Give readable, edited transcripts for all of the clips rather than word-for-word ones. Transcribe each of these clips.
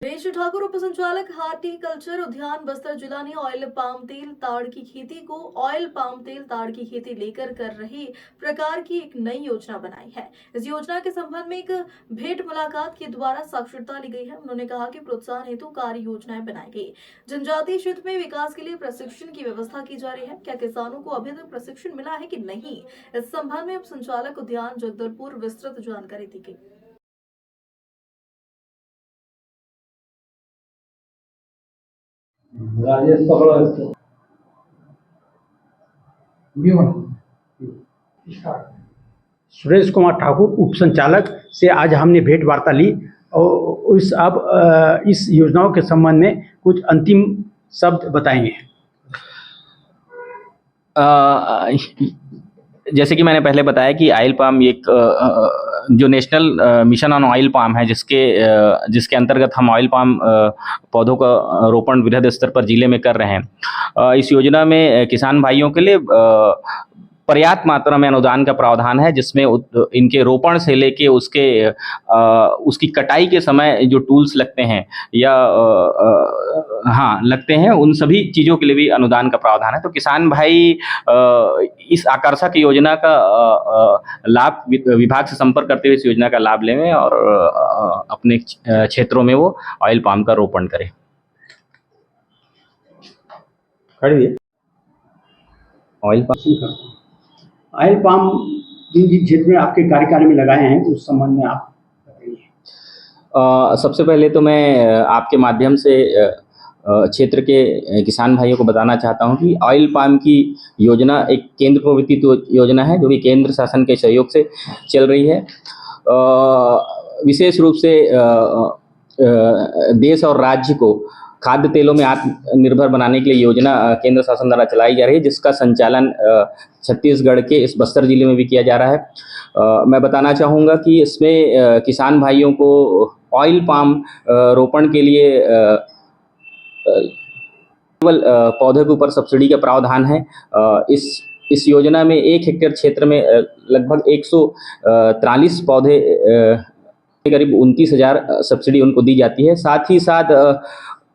रेश ठाकुर उप संचालक हार्टिकल्चर उद्यान बस्तर जिला ने ऑयल पाम तेल ताड़ की खेती लेकर कर रही प्रकार की एक नई योजना बनाई है। इस योजना के संबंध में एक भेंट मुलाकात के द्वारा साक्षरता ली गई है। उन्होंने कहा कि प्रोत्साहन हेतु कार्य योजनाएं बनाई गई, जनजातीय क्षेत्र में विकास के लिए प्रशिक्षण की व्यवस्था की जा रही है। क्या किसानों को अभी तक प्रशिक्षण मिला है कि नहीं, इस संबंध में उप संचालक उद्यान जगदलपुर विस्तृत जानकारी दी गई। राजेश पकड़ो इसको। सुरेश कुमार ठाकुर उप संचालक से आज हमने भेंट वार्ता ली और इस योजनाओं के संबंध में कुछ अंतिम शब्द बताएंगे। जैसे कि मैंने पहले बताया कि ऑयल पाम एक जो national mission on oil palm है, जिसके अंतर्गत हम ऑयल पाम पौधों का रोपण वृहद स्तर पर जिले में कर रहे हैं। इस योजना में किसान भाइयों के लिए पर्याप्त मात्रा में अनुदान का प्रावधान है, जिसमें इनके रोपण से लेके उसकी कटाई के समय जो टूल्स लगते हैं या लगते हैं, उन सभी चीज़ों के लिए भी अनुदान का प्रावधान है। तो किसान भाई इस आकर्षक योजना का लाभ विभाग से संपर्क करते हुए इस योजना का लाभ लें और अपने क्षेत्रों में वो ऑयल पाम का रोपण करें। ऑयल पाम जिन क्षेत्र में आपके कार्यकाल में लगाए हैं उस संबंध में आप बताइए। सबसे पहले तो मैं आपके माध्यम से क्षेत्र के किसान भाइयों को बताना चाहता हूं कि ऑयल पाम की योजना एक केंद्र प्रवर्तित योजना है, जो कि केंद्र शासन के सहयोग से चल रही है। विशेष रूप से देश और राज्य को खाद्य तेलों में आत्मनिर्भर बनाने के लिए योजना केंद्र शासन द्वारा चलाई जा रही है, जिसका संचालन छत्तीसगढ़ के इस बस्तर जिले में भी किया जा रहा है। मैं बताना चाहूँगा कि इसमें किसान भाइयों को ऑयल पाम रोपण के लिए केवल पौधे के ऊपर सब्सिडी का प्रावधान है। इस योजना में 1 हेक्टेयर क्षेत्र में लगभग 143 पौधे करीब 29,000 सब्सिडी उनको दी जाती है। साथ ही साथ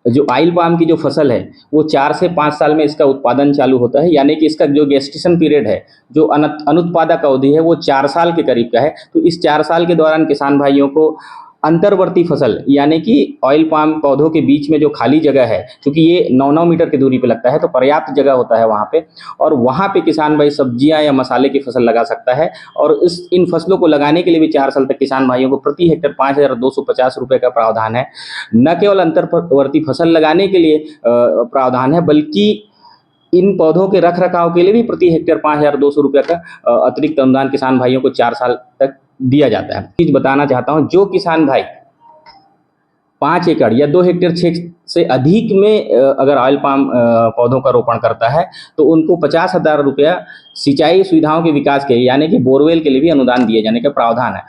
जो ऑयल पाम की जो फसल है वो 4 से 5 साल में इसका उत्पादन चालू होता है, यानी कि इसका जो गेस्टेशन पीरियड है, जो अनुत्पादक अवधि है, वो 4 साल के करीब का है। तो इस 4 साल के दौरान किसान भाइयों को अंतर्वर्ती फसल यानी कि ऑयल पाम पौधों के बीच में जो खाली जगह है, क्योंकि ये 9-9 मीटर की दूरी पे लगता है, तो पर्याप्त जगह होता है वहाँ पे, और वहाँ पे किसान भाई सब्जियां या मसाले की फसल लगा सकता है। और इन फसलों को लगाने के लिए भी 4 साल तक किसान भाइयों को प्रति हेक्टेयर 5,250 रुपये का प्रावधान है। न केवल अंतर्वर्ती फसल लगाने के लिए प्रावधान है, बल्कि इन पौधों के रख रखाव के लिए भी प्रति हेक्टेयर 5,200 रुपये का अतिरिक्त अनुदान किसान भाइयों को 4 साल तक दिया जाता है। चीज बताना चाहता हूं, जो किसान भाई 5 एकड़ या 2 हेक्टेयर क्षेत्र से अधिक में अगर ऑयल पाम पौधों का रोपण करता है, तो उनको 50,000 रुपया सिंचाई सुविधाओं के विकास के यानी कि बोरवेल के लिए भी अनुदान दिए जाने का प्रावधान है।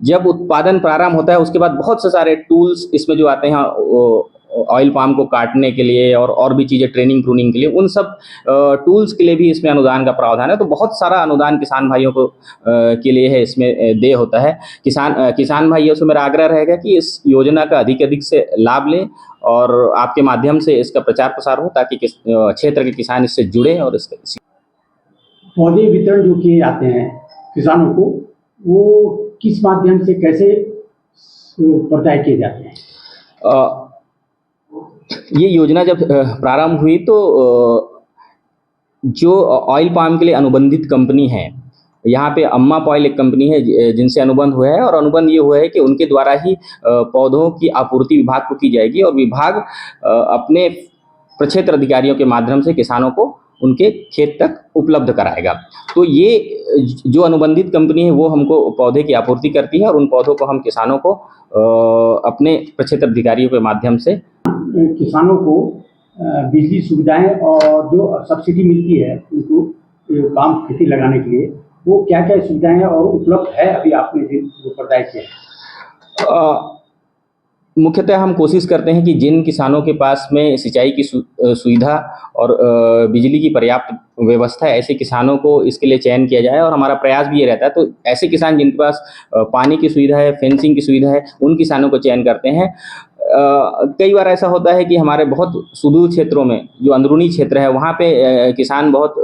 जब उत्पादन प्रारंभ होता है उसके बाद बहुत से सारे टूल्स इसमें जो आते हैं ऑयल पाम को काटने के लिए और भी चीज़ें ट्रेनिंग प्रूनिंग के लिए, उन सब टूल्स के लिए भी इसमें अनुदान का प्रावधान है। तो बहुत सारा अनुदान किसान भाइयों को के लिए है, इसमें देय होता है। किसान भाइयों से मेरा आग्रह रहेगा कि इस योजना का अधिक से लाभ लें और आपके माध्यम से इसका प्रचार प्रसार हो, ताकि क्षेत्र के किसान इससे जुड़े और इसके पौधे वितरण जो किए जाते हैं किसानों को, वो किस माध्यम से कैसे प्रदाय किए जाते हैं? ये योजना जब प्रारंभ हुई तो जो ऑयल पाम के लिए अनुबंधित कंपनी है, यहाँ पे अम्मा ऑयल एक कंपनी है जिनसे अनुबंध हुआ है, और अनुबंध ये हुआ है कि उनके द्वारा ही पौधों की आपूर्ति विभाग को की जाएगी, और विभाग अपने प्रक्षेत्र अधिकारियों के माध्यम से किसानों को उनके खेत तक उपलब्ध कराएगा। तो ये जो अनुबंधित कंपनी है वो हमको पौधे की आपूर्ति करती है, और उन पौधों को हम किसानों को अपने प्रक्षेत्र अधिकारियों के माध्यम से किसानों को बिजली सुविधाएं और जो सब्सिडी मिलती है उनको काम खेती लगाने के लिए, वो क्या क्या सुविधाएं और उपलब्ध है अभी आपने जो प्रदाय किया है? मुख्यतः हम कोशिश करते हैं कि जिन किसानों के पास में सिंचाई की सुविधा और बिजली की पर्याप्त व्यवस्था है, ऐसे किसानों को इसके लिए चयन किया जाए और हमारा प्रयास भी ये रहता है। तो ऐसे किसान जिनके पास पानी की सुविधा है, फेंसिंग की सुविधा है, उन किसानों को चयन करते हैं। कई बार ऐसा होता है कि हमारे बहुत सुदूर क्षेत्रों में, जो अंदरूनी क्षेत्र है, वहाँ पे किसान बहुत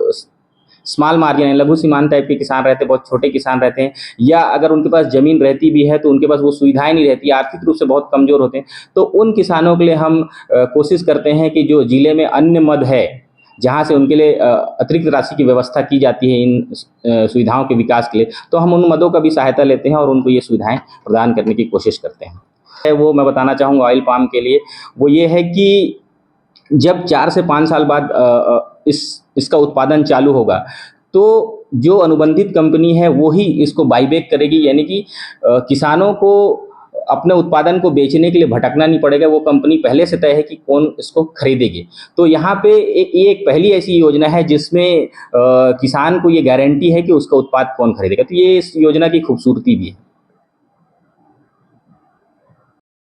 स्मॉल मार्जिन है, लघु सीमांत टाइप के किसान रहते हैं, बहुत छोटे किसान रहते हैं, या अगर उनके पास ज़मीन रहती भी है तो उनके पास वो सुविधाएं नहीं रहती, आर्थिक रूप से बहुत कमज़ोर होते हैं। तो उन किसानों के लिए हम कोशिश करते हैं कि जो ज़िले में अन्य मद है, जहाँ से उनके लिए अतिरिक्त राशि की व्यवस्था की जाती है इन सुविधाओं के विकास के लिए, तो हम उन मदों का भी सहायता लेते हैं और उनको ये सुविधाएं प्रदान करने की कोशिश करते हैं। वो मैं बताना चाहूँगा ऑयल पाम के लिए, वो ये है कि जब 4 से 5 साल बाद इसका उत्पादन चालू होगा, तो जो अनुबंधित कंपनी है वो ही इसको बाईबैक करेगी, यानी कि किसानों को अपने उत्पादन को बेचने के लिए भटकना नहीं पड़ेगा। वो कंपनी पहले से तय है कि कौन इसको खरीदेगी। तो यहाँ पे ये एक पहली ऐसी योजना है जिसमें किसान को ये गारंटी है कि उसका उत्पाद कौन खरीदेगा। तो ये इस योजना की खूबसूरती भी है।